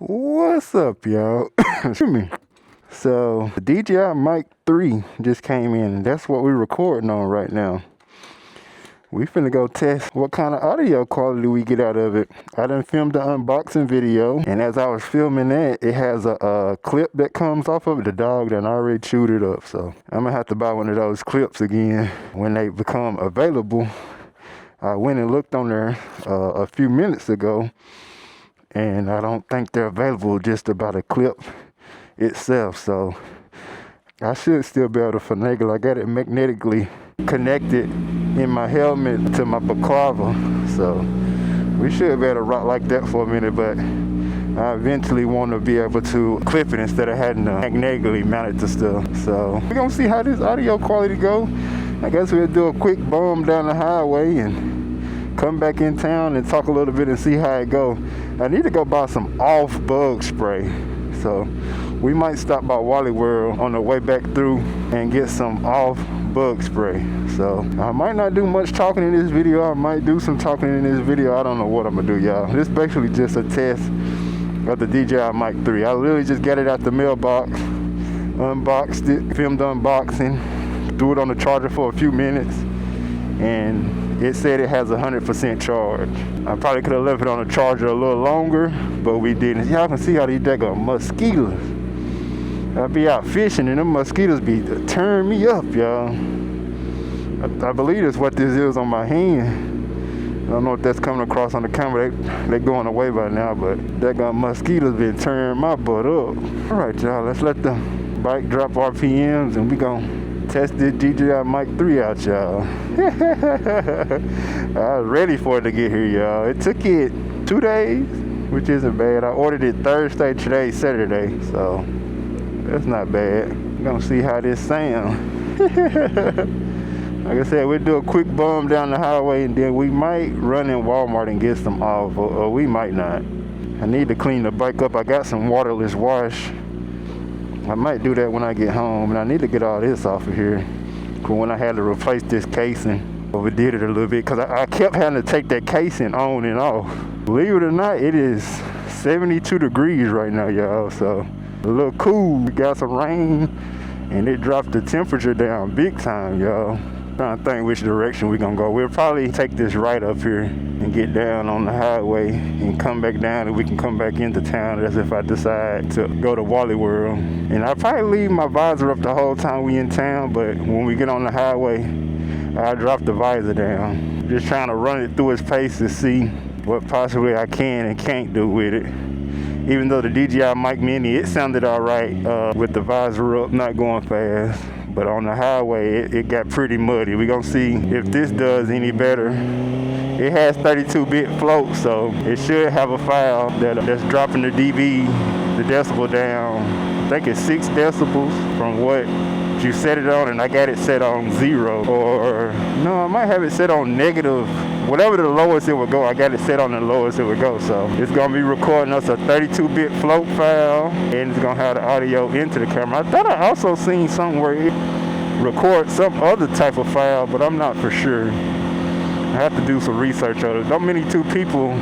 What's up, y'all? Excuse me. So, the DJi Mic 3 just came in, and that's what we're recording on right now. We finna go test what kind of audio quality we get out of it. I done filmed the unboxing video, and as I was filming that, it has a clip that comes off of it. The dog done already chewed it up, so I'm gonna have to buy one of those clips again when they become available. I went and looked on there a few minutes ago, and I don't think they're available just about a clip itself, so I should still be able to finagle. I got it magnetically connected in my helmet to my baklava, so we should be able to rock like that for a minute, but I eventually want to be able to clip it instead of having to magnetically mount it to stuff. So we're gonna see how this audio quality go. I guess we'll do a quick bum down the highway and come back in town and talk a little bit and see how it go. I need to go buy some off bug spray, so we might stop by Wally World on the way back through and get some off bug spray. So I might not do much talking in this video. I might do some talking in this video. I don't know what I'm gonna do, y'all. This is basically just a test of the DJi Mic 3. I literally just got it out the mailbox, unboxed it, filmed unboxing, threw it on the charger for a few minutes, and it said it has 100% charge. I probably could have left it on the charger a little longer, but we didn't. Y'all can see how these daggone mosquitoes. I be out fishing and them mosquitoes be tearing me up, y'all. I believe that's what this is on my hand. I don't know if that's coming across on the camera. They going away by now, but daggone mosquitoes been tearing my butt up. All right, y'all, let's let the bike drop RPMs and we gon' test this DJi Mic 3 out, y'all. I was ready for it to get here, y'all. It took it 2 days, which isn't bad. I ordered it Thursday, today Saturday, so that's not bad. We're gonna see how this sound. Like I said, we'll do a quick bum down the highway and then we might run in Walmart and get some off, or we might not. I need to clean the bike up. I got some waterless wash. I might do that when I get home, and I need to get all this off of here. Cause when I had to replace this casing, overdid it a little bit, cause I kept having to take that casing on and off. Believe it or not, it is 72 degrees right now, y'all, so a little cool. We got some rain, and it dropped the temperature down big time, y'all. Trying to think which direction we're gonna go. We'll probably take this right up here and get down on the highway and come back down, and we can come back into town. That's if I decide to go to Wally World. And I'll probably leave my visor up the whole time we in town, but when we get on the highway, I'll drop the visor down. Just trying to run it through its pace to see what possibly I can and can't do with it. Even though the DJi Mic Mini, it sounded all right with the visor up, not going fast. But on the highway, it got pretty muddy. We're gonna see if this does any better. It has 32-bit float, so it should have a file that's dropping the dB, the decibel down. I think it's 6 decibels from what you set it on, and I got it set on 0. Or, no, I might have it set on negative. Whatever the lowest it would go, I got it set on the lowest it would go. So it's gonna be recording us a 32-bit float file, and it's gonna have the audio into the camera. I thought I also seen something where it records some other type of file, but I'm not for sure. I have to do some research on it. Not many people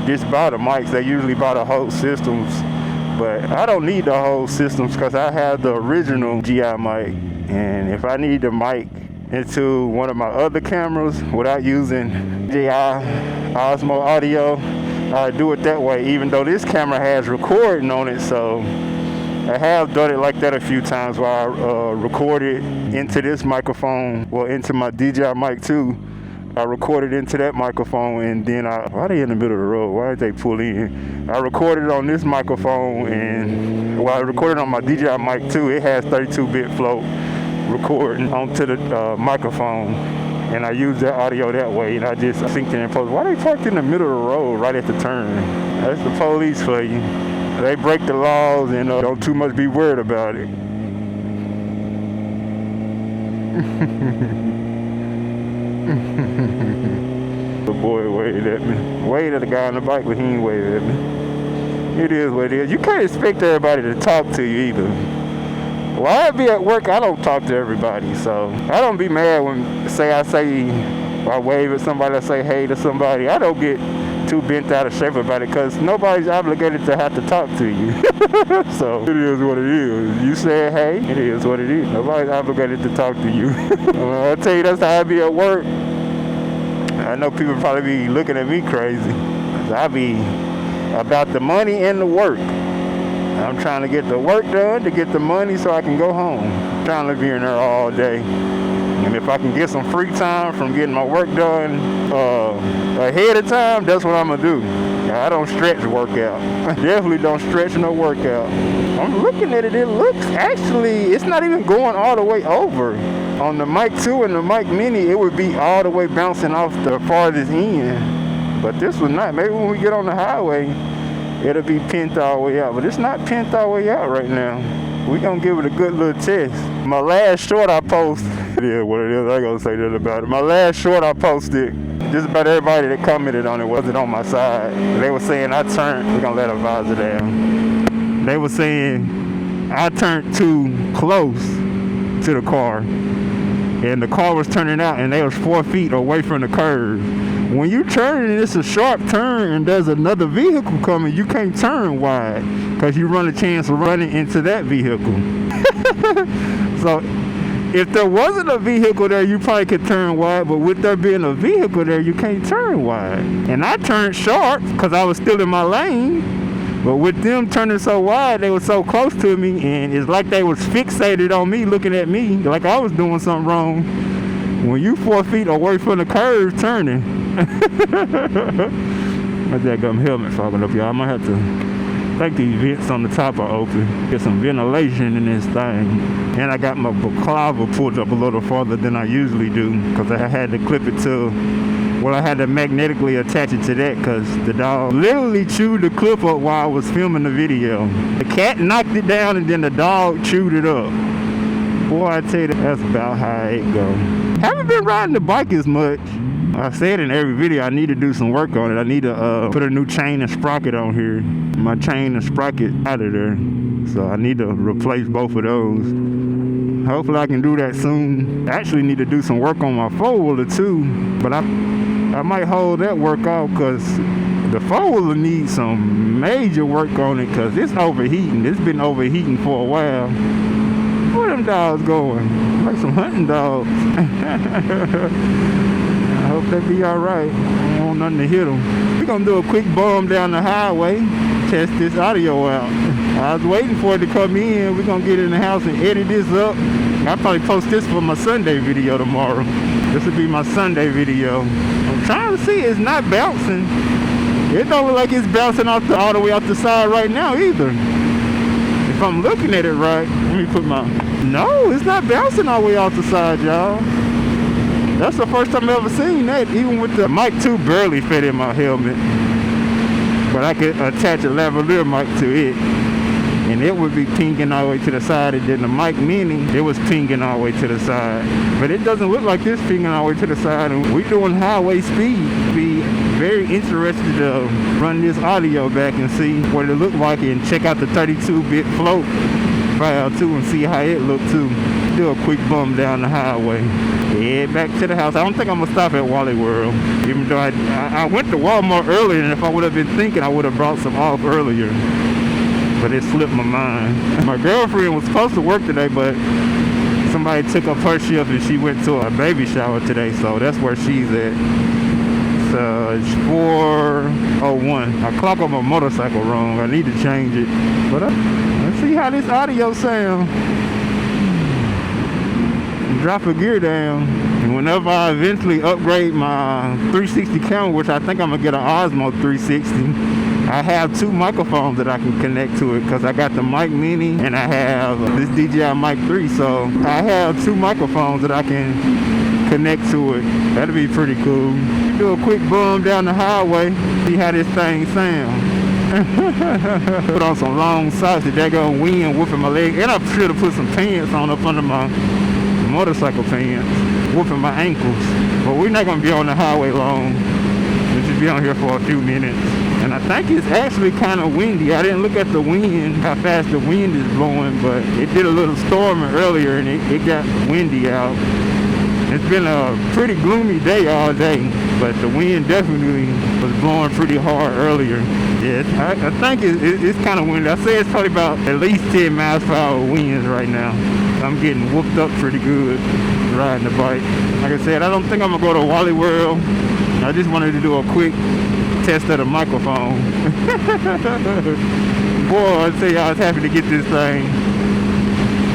just buy the mics. They usually buy the whole systems, but I don't need the whole systems because I have the original DJi Mic, and if I need the mic into one of my other cameras without using DJI Osmo audio, I do it that way, even though this camera has recording on it. So I have done it like that a few times where I recorded into this microphone, well, into my DJi Mic 2. I recorded into that microphone, and then why are they in the middle of the road? Why did they pull in? I recorded on this microphone, and I recorded on my DJi Mic 2. It has 32-bit float recording onto the microphone, and I use that audio that way, and I just synced it in post. Why they parked in the middle of the road right at the turn? That's the police for you. They break the laws, and don't too much be worried about it. The boy waved at me. Waved at the guy on the bike, but he ain't waved at me. It is what it is. You can't expect everybody to talk to you either. While I be at work, I don't talk to everybody, so I don't be mad when I wave at somebody, I say hey to somebody. I don't get too bent out of shape about it, because nobody's obligated to have to talk to you. So it is what it is. You said, hey, it is what it is. Nobody's obligated to talk to you. I'll tell you, that's how I be at work. I know people probably be looking at me crazy. I be about the money and the work. I'm trying to get the work done to get the money so I can go home. I'm trying to be in there all day. And if I can get some free time from getting my work done ahead of time, that's what I'm going to do. I don't stretch workout. I definitely don't stretch no workout. I'm looking at it. It looks actually, it's not even going all the way over. On the Mic 2 and the Mic Mini, it would be all the way bouncing off the farthest end. But this was not. Maybe when we get on the highway, it'll be pinned all the way out. But it's not pinned all the way out right now. We're going to give it a good little test. My last short I posted, yeah, what it is, I ain't going to say that about it. My last short I posted, just about everybody that commented on it wasn't on my side. They were saying I turned, we're going to let a visor down. They were saying I turned too close to the car. And the car was turning out and they was 4 feet away from the curve. When you turn and it's a sharp turn and there's another vehicle coming, you can't turn wide because you run a chance of running into that vehicle. So if there wasn't a vehicle there, you probably could turn wide, but with there being a vehicle there, you can't turn wide. And I turned sharp because I was still in my lane. But with them turning so wide, they were so close to me, and it's like they was fixated on me, looking at me like I was doing something wrong. When you 4 feet away from the curve turning. My dadgum helmet fogging up, y'all. I might have to think these vents on the top are open. Get some ventilation in this thing. And I got my balaclava pulled up a little farther than I usually do, because I had to clip it to, well, I had to magnetically attach it to that because the dog literally chewed the clip up while I was filming the video. The cat knocked it down and then the dog chewed it up. Boy, I tell you, that's about how it go. Haven't been riding the bike as much. I said in every video I need to do some work on it. I need to put a new chain and sprocket on here. My chain and sprocket out of there. So I need to replace both of those. Hopefully I can do that soon. I actually need to do some work on my four-wheeler too. But I might hold that work off because the four-wheeler needs some major work on it because it's overheating. It's been overheating for a while. Where them dogs going? Like some hunting dogs. I hope they be alright. I don't want nothing to hit them. We're going to do a quick bum down the highway. Test this audio out. I was waiting for it to come in. We're going to get in the house and edit this up. I'll probably post this for my Sunday video tomorrow. This will be my Sunday video. I'm trying to see. It's not bouncing. It don't look like it's bouncing off all the way off the side right now either. If I'm looking at it right, let me put my... No, it's not bouncing all the way off the side, y'all. That's the first time I've ever seen that. Even with the Mic 2 barely fit in my helmet. But I could attach a lavalier mic to it. And it would be pinging all the way to the side. And then the Mic Mini, it was pinging all the way to the side. But it doesn't look like this pinging all the way to the side. And we're doing highway speed. Be very interested to run this audio back and see what it looked like and check out the 32-bit float file too and see how it looked too. Do a quick bum down the highway. Head back to the house. I don't think I'm gonna stop at Wally World. Even though I went to Walmart earlier, and if I would have been thinking, I would have brought some off earlier. But it slipped my mind. My girlfriend was supposed to work today, but somebody took up her shift and she went to a baby shower today, so that's where she's at. So it's 4:01. I clock on my motorcycle wrong. I need to change it. But let's see how this audio sounds. Drop a gear down, and whenever I eventually upgrade my 360 camera, which I think I'm gonna get an Osmo 360, I have two microphones that I can connect to it because I got the Mic Mini and I have this DJi Mic 3, so I have two microphones that I can connect to it. That'll be pretty cool. Do a quick bum down the highway, see how this thing sounds. Put on some long socks, that go wind whooping my leg, and I should have put some pants on up under my motorcycle pants, whooping my ankles. But we're not gonna be on the highway long. We'll just be on here for a few minutes. And I think it's actually kind of windy. I didn't look at the wind, how fast the wind is blowing, but it did a little storming earlier and it got windy out. It's been a pretty gloomy day all day. but the wind definitely was blowing pretty hard earlier. Yeah, I think it's kind of windy. I say it's probably about at least 10 miles per hour winds right now. I'm getting whooped up pretty good riding the bike. Like I said, I don't think I'm gonna go to Wally World. I just wanted to do a quick test of the microphone. Boy, I tell you, I was happy to get this thing.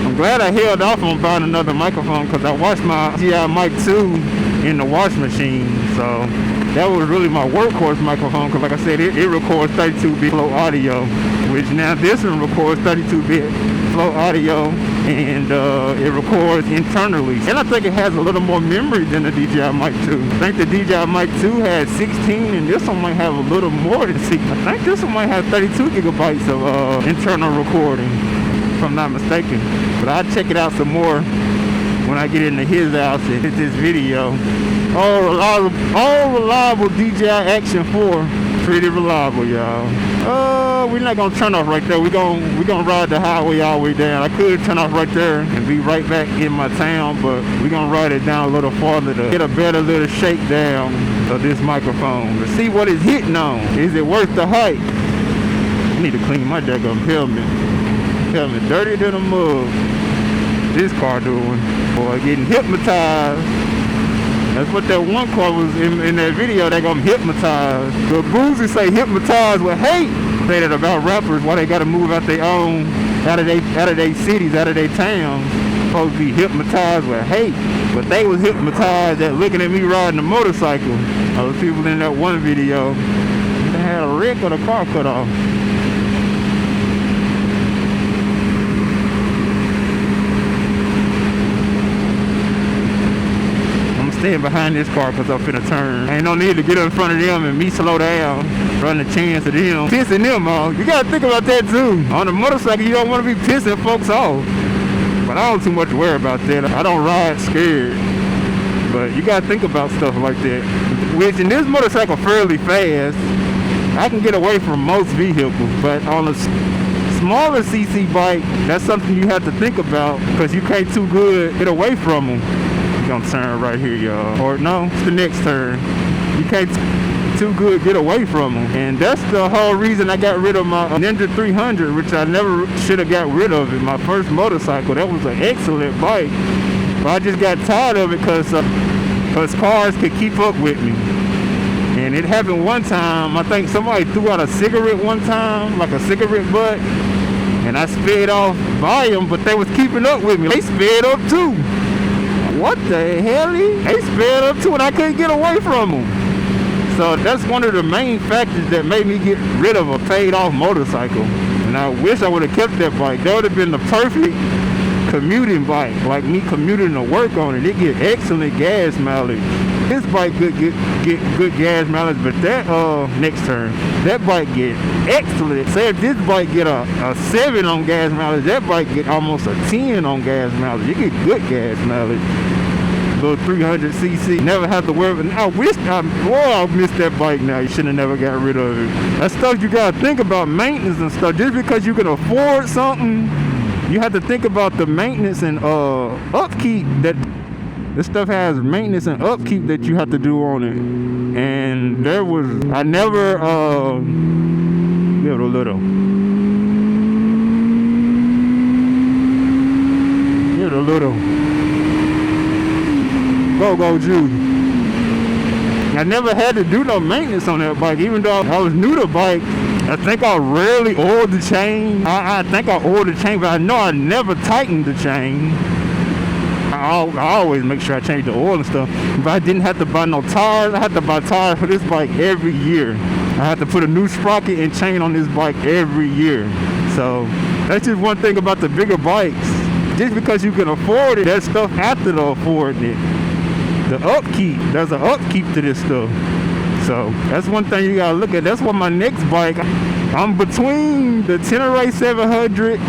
I'm glad I held off on buying another microphone because I washed my DJi Mic 2 in the wash machine. So that was really my workhorse microphone because, like I said, it records 32-bit flow audio, which now this one records 32-bit flow audio, and it records internally. And I think it has a little more memory than the DJi Mic 2. I think the DJi Mic 2 had 16, and this one might have a little more than 6. I think this one might have 32 gigabytes of internal recording, if I'm not mistaken. But I'll check it out some more when I get into his house and hit this video. All reliable DJI Action 4. Pretty reliable, y'all. We're not gonna turn off right there. We're gonna ride the highway all the way down. I could turn off right there and be right back in my town, but we're gonna ride it down a little farther to get a better little shakedown of this microphone to see what it's hitting on. Is it worth the hype? I need to clean my daggum helmet. Helmet dirty than a mug. This car doing, boy, getting hypnotized. That's what that one car was in that video. They got hypnotized. The Boozy say hypnotized with hate. Say that about rappers, why they gotta move out their own, out of their cities, out of their towns. Supposed to be hypnotized with hate. But they was hypnotized at looking at me riding a motorcycle. Those people in that one video, they had a wreck or the car cut off. Staying behind this car because I'm finna turn. Ain't no need to get in front of them and me slow down, run the chance of them pissing them off. You gotta think about that too. On a motorcycle, you don't want to be pissing folks off. But I don't too much worry about that. I don't ride scared. But you gotta think about stuff like that. Which in this motorcycle fairly fast, I can get away from most vehicles. But on a smaller CC bike, that's something you have to think about because you can't too good get away from them. Gonna turn right here, y'all, or no, it's the next turn. You can't too good get away from them, and that's the whole reason I got rid of my Ninja 300, which I never should have got rid of it. My first motorcycle, that was an excellent bike, but I just got tired of it because cars could keep up with me. And it happened one time, I think somebody threw out a cigarette one time, like a cigarette butt, and I sped off by them, but they was keeping up with me. They sped up too. What the hell? They sped up too and I couldn't get away from them. So that's one of the main factors that made me get rid of a paid off motorcycle. And I wish I would have kept that bike. That would have been the perfect commuting bike. Like me commuting to work on it. It get excellent gas mileage. This bike get good gas mileage, but that next turn, that bike get excellent. Say if this bike get a 7 on gas mileage, that bike get almost a 10 on gas mileage. You get good gas mileage. Little 300cc, never have to worry. I missed that bike now. You should have never got rid of it. That's stuff you gotta think about, maintenance and stuff. Just because you can afford something, you have to think about the maintenance and upkeep that. This stuff has maintenance and upkeep that you have to do on it. And I never, give it a little. Give it a little. Go, Judy. I never had to do no maintenance on that bike, even though I was new to bike. I think I rarely oiled the chain. I think I oiled the chain, but I know I never tightened the chain. I always make sure I change the oil and stuff, but I didn't have to buy no tires. I had to buy tires for this bike every year. I had to put a new sprocket and chain on this bike every year. So that's just one thing about the bigger bikes. Just because you can afford it, there's stuff after the afford it. The upkeep, there's an upkeep to this stuff. So that's one thing you gotta look at. That's why my next bike, I'm between the Tenere 700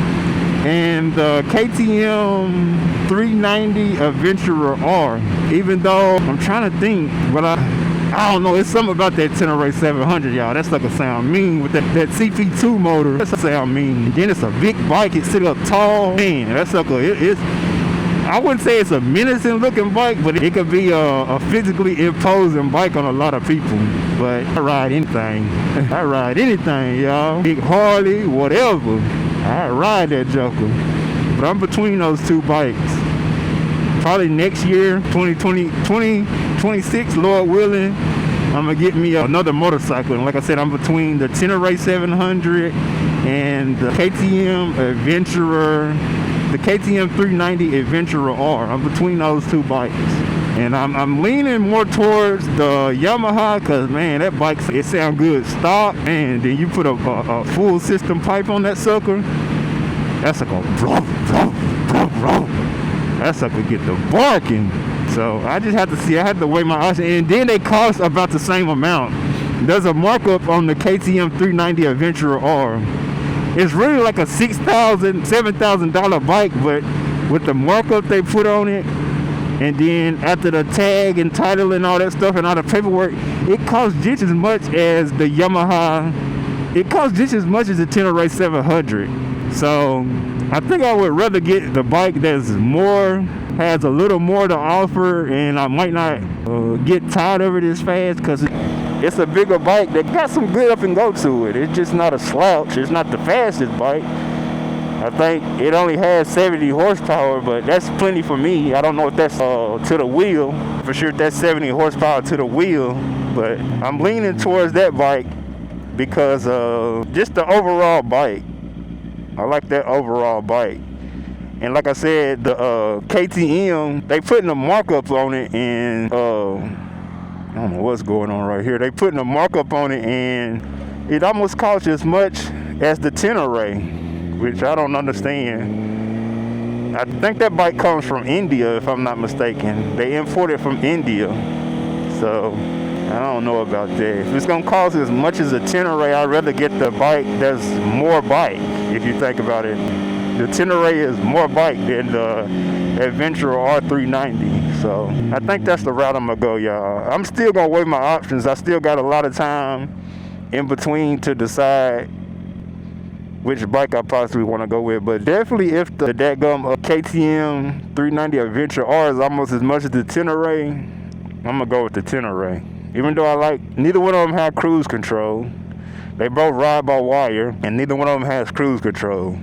and the KTM 390 Adventurer R. Even though I'm trying to think, but I don't know, it's something about that Tenere 700, y'all. That sucker sound mean with that CP2 motor. That sound mean. Then it's a big bike, it sit up tall. Man, that sucker, I wouldn't say it's a menacing looking bike, but it could be a physically imposing bike on a lot of people. But I ride anything. I ride anything, y'all. Big Harley, whatever. I ride that joker. But I'm between those two bikes. Probably next year, 2026, Lord willing, I'm gonna get me another motorcycle. And like I said, I'm between the Tenere 700 and the KTM Adventurer, the KTM 390 Adventurer R. I'm between those two bikes. And I'm leaning more towards the Yamaha, cause man, that bike, it sound good stop, and then you put a full system pipe on that sucker, that sucker that sucker get the barking. So I just have to see, I had to weigh my options, and then they cost about the same amount. There's a markup on the KTM 390 Adventurer R. It's really like a $6,000, $7,000 bike, but with the markup they put on it, and then after the tag and title and all that stuff and all the paperwork, it costs just as much as the Yamaha. It costs just as much as the Tenere 700. So I think I would rather get the bike that's more, has a little more to offer, and I might not get tired of it as fast, because it's a bigger bike that got some good up and go to it. It's just not a slouch. It's not the fastest bike. I think it only has 70 horsepower, but that's plenty for me. I don't know if that's to the wheel. For sure that's 70 horsepower to the wheel, but I'm leaning towards that bike because of just the overall bike. I like that overall bike. And like I said, the KTM, they putting a markup on it, and I don't know what's going on right here. They putting a markup on it, and it almost costs as much as the Tenere, which I don't understand. I think that bike comes from India, if I'm not mistaken. They import it from India. So I don't know about that. If it's gonna cost as much as a Tenere, I'd rather get the bike that's more bike, if you think about it. The Tenere is more bike than the Adventurer R390. So I think that's the route I'm gonna go, y'all. I'm still gonna weigh my options. I still got a lot of time in between to decide which bike I possibly want to go with. But definitely, if the dadgum KTM 390 Adventure R is almost as much as the Tenere, I'm gonna go with the Tenere. Even though I like, neither one of them have cruise control. They both ride by wire, and neither one of them has cruise control.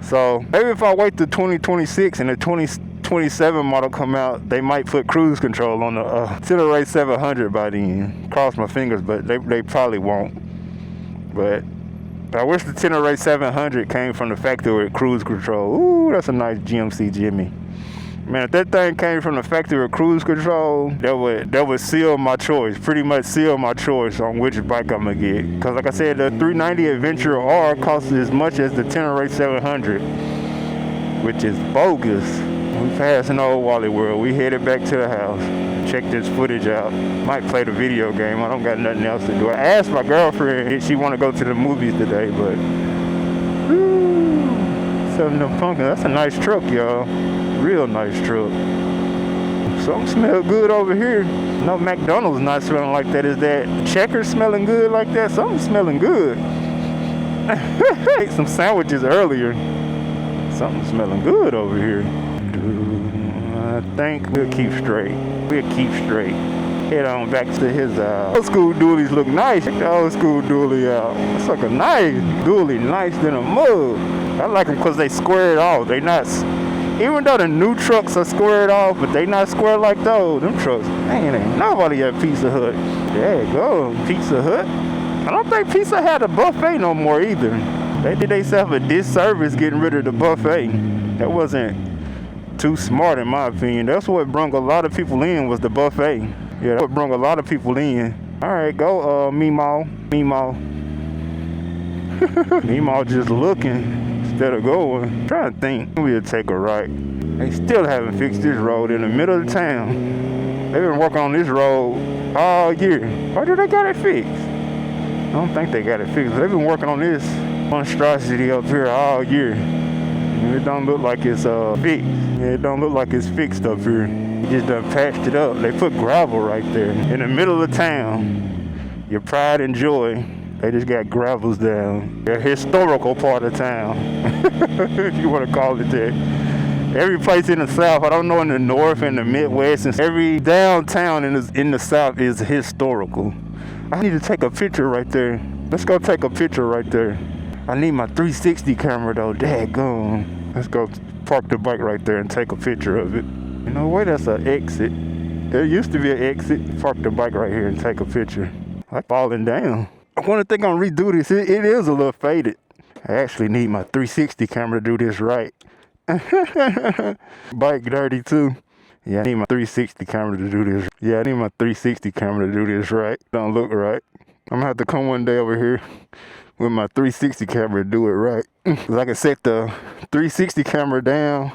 So maybe if I wait till 2026 and the 2027 model come out, they might put cruise control on the Tenere 700 by then. Cross my fingers, but they probably won't. But I wish the Tenere 700 came from the factory with cruise control. Ooh, that's a nice GMC Jimmy. Man, if that thing came from the factory with cruise control, that would seal my choice. Pretty much seal my choice on which bike I'm gonna get. Cause like I said, the 390 Adventure R costs as much as the Tenere 700, which is bogus. We passing old Wally World. We headed back to the house. Check this footage out. Might play the video game. I don't got nothing else to do. I asked my girlfriend if she want to go to the movies today, but woo, something to pumpkin. That's a nice truck, y'all. Real nice truck. Something smell good over here. No, McDonald's not smelling like that. Is that Checkers smelling good like that? Something smelling good. Ate some sandwiches earlier. Something smelling good over here. I think we'll keep straight. We'll keep straight. Head on back to his old school dualies look nice. Check the old school dually out. It's like a nice dually, nice than a mug. I like them because they squared off. They not, even though the new trucks are squared off, but they not squared like those. Them trucks, man, ain't nobody at Pizza Hut. There you go, Pizza Hut. I don't think Pizza had a buffet no more either. They did themselves a disservice getting rid of the buffet. That wasn't too smart in my opinion. That's what brought a lot of people in, was the buffet. Yeah, that's what brought a lot of people in. All right, go Meemaw. Meemaw just looking instead of going. I'm trying to think. We'll take a right. They still haven't fixed this road in the middle of the town. They've been working on this road all year. Why do they got it fixed? I don't think they got it fixed. They've been working on this monstrosity up here all year. It don't look like it's fixed. It don't look like it's fixed up here. They just done patched it up. They put gravel right there in the middle of the town. Your pride and joy. They just got gravels down. The historical part of town, if you want to call it that. every place in the South. I don't know in the North and the Midwest, and every downtown in the South is historical. I need to take a picture right there. Let's go take a picture right there. I need my 360 camera though, daggone. Let's go park the bike right there and take a picture of it. You know what, that's an exit. There used to be an exit. Park the bike right here and take a picture. Like falling down. I want to think I'm redo this. It is a little faded. I actually need my 360 camera to do this right. Bike dirty too. Yeah, I need my 360 camera to do this. Yeah, I need my 360 camera to do this right. Don't look right. I'm gonna have to come one day over here with my 360 camera to do it right. Cause I can set the 360 camera down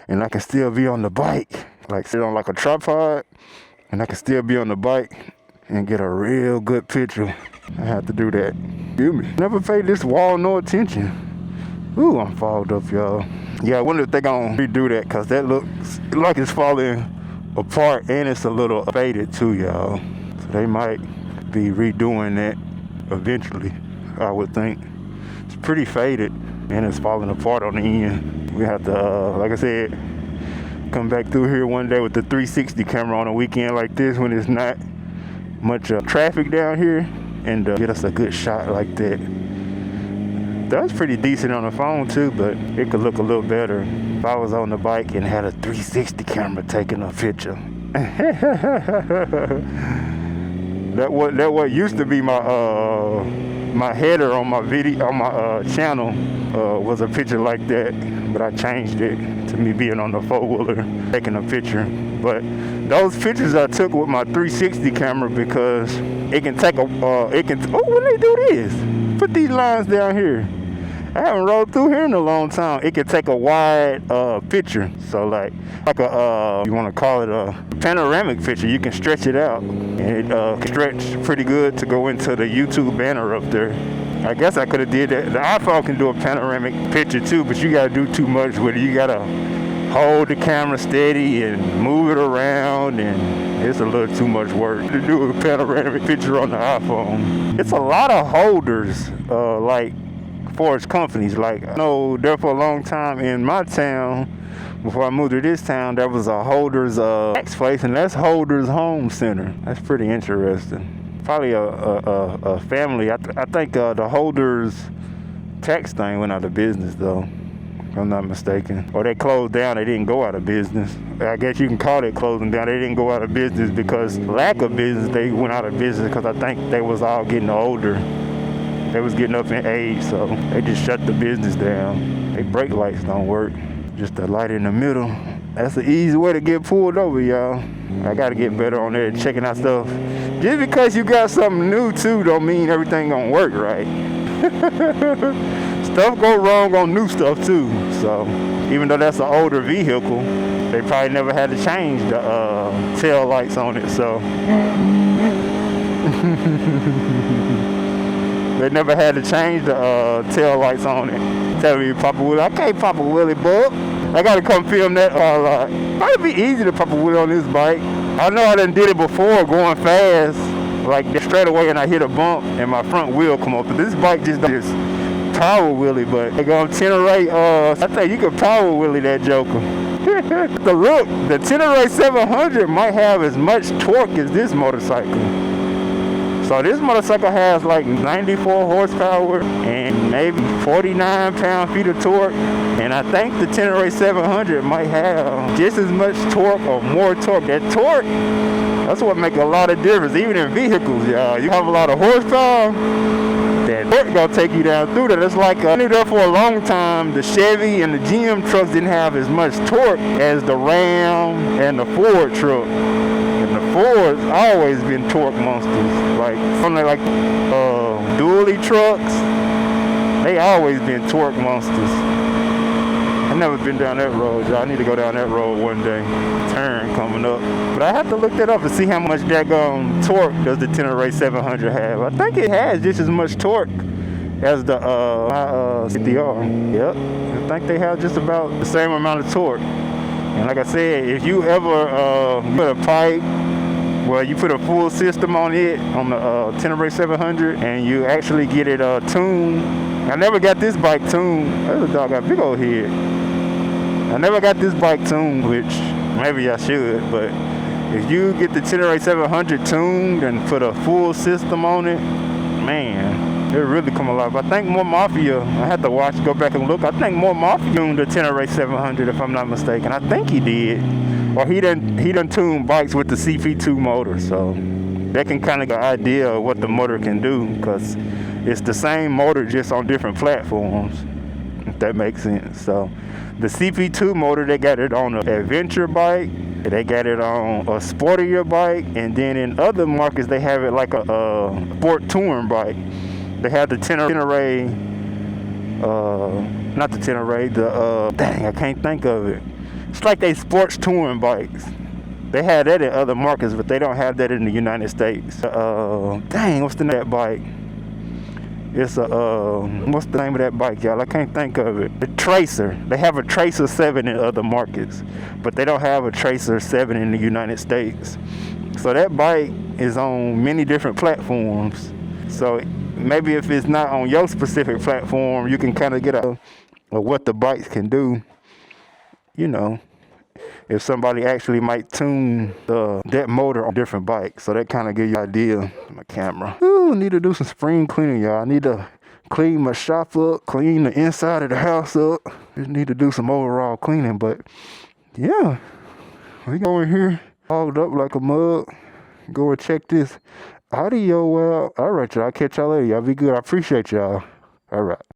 and I can still be on the bike. Like sit on like a tripod and I can still be on the bike and get a real good picture. I have to do that. Excuse me. Never paid this wall no attention. Ooh, I'm fogged up, y'all. Yeah, I wonder if they're gonna redo that, cause that looks like it's falling apart and it's a little faded too, y'all. So they might be redoing that eventually, I would think. It's pretty faded and it's falling apart on the end. We have to, like I said, come back through here one day with the 360 camera on a weekend like this when it's not much traffic down here and get us a good shot like that. That was pretty decent on the phone too, but it could look a little better if I was on the bike and had a 360 camera taking a picture. That what used to be my my header on my video on my channel was a picture like that, but I changed it to me being on the 4-wheeler taking a picture. But those pictures I took with my 360 camera because it can take a when they do this, put these lines down here. I haven't rode through here in a long time. It can take a wide picture. So like a, you want to call it a panoramic picture. You can stretch it out. And it can stretch pretty good to go into the YouTube banner up there. I guess I could have did that. The iPhone can do a panoramic picture too, but you got to do too much with it. You got to hold the camera steady and move it around, and it's a little too much work to do a panoramic picture on the iPhone. It's a lot of holders, like for its companies. Like I know there for a long time in my town, before I moved to this town, there was a Holders tax place, and that's Holders Home Center. That's pretty interesting. Probably a family. I think the Holders tax thing went out of business though, if I'm not mistaken. Or they closed down, they didn't go out of business. I guess you can call it closing down. They didn't go out of business because lack of business, they went out of business because I think they was all getting older. They was getting up in age, so they just shut the business down. They brake lights don't work. Just the light in the middle. That's an easy way to get pulled over, y'all. I gotta get better on there, checking out stuff. Just because you got something new too, don't mean everything gonna work right. Stuff go wrong on new stuff too. So even though that's an older vehicle, they probably never had to change the tail lights on it. So they never had to change the tail lights on it. Tell me, Papa Willie, I can't pop a wheelie, bub. I gotta come film that. It'd be easy to pop a wheelie on this bike. I know I done did it before, going fast, like straight away, and I hit a bump, and my front wheel come up. But this bike just power wheelie, but they go on Tenere. I think you can power wheelie that joker. The Tenere 700 might have as much torque as this motorcycle. So this motorcycle has like 94 horsepower and maybe 49 pound-feet of torque. And I think the Tenere 700 might have just as much torque or more torque. That torque, that's what makes a lot of difference, even in vehicles, y'all. You have a lot of horsepower, that torque gonna take you down through that. It's like, I knew there for a long time, the Chevy and the GM trucks didn't have as much torque as the Ram and the Ford truck. Ford's always been torque monsters. Like something like dually trucks, they always been torque monsters. I've never been down that road, y'all. I need to go down that road one day. Turn coming up. But I have to look that up and see how much daggone torque does the Tenere 700 have. I think it has just as much torque as the CTR. Yep. I think they have just about the same amount of torque. And like I said, if you ever put a pipe, well, you put a full system on it, on the Tenere 700, and you actually get it tuned. I never got this bike tuned. That dog got a big old head. I never got this bike tuned, which maybe I should, but if you get the Tenere 700 tuned and put a full system on it, man, it really come alive. I think More Mafia, I had to go back and look. I think More Mafia tuned the Tenere 700, if I'm not mistaken. I think he did. Or he done tuned bikes with the CP2 motor, so that can kind of get an idea of what the motor can do, because it's the same motor just on different platforms, if that makes sense. So the CP2 motor, they got it on an adventure bike, they got it on a sportier bike, and then in other markets they have it like a sport touring bike. They have the Tenere, not the Tenere, dang, I can't think of it. It's like they sports touring bikes. They have that in other markets, but they don't have that in the United States. Dang, what's the name of that bike? It's what's the name of that bike, y'all? I can't think of it. The Tracer. They have a Tracer 7 in other markets, but they don't have a Tracer 7 in the United States. So that bike is on many different platforms. So maybe if it's not on your specific platform, you can kind of get a what the bikes can do. You know, if somebody actually might tune that motor on different bikes. So that kind of gives you an idea. My camera. Ooh, need to do some spring cleaning, y'all. I need to clean my shop up, clean the inside of the house up. Just need to do some overall cleaning. But yeah, we go in here, fogged up like a mug. Go and check this audio out. All right, y'all. I'll catch y'all later. Y'all be good. I appreciate y'all. All right.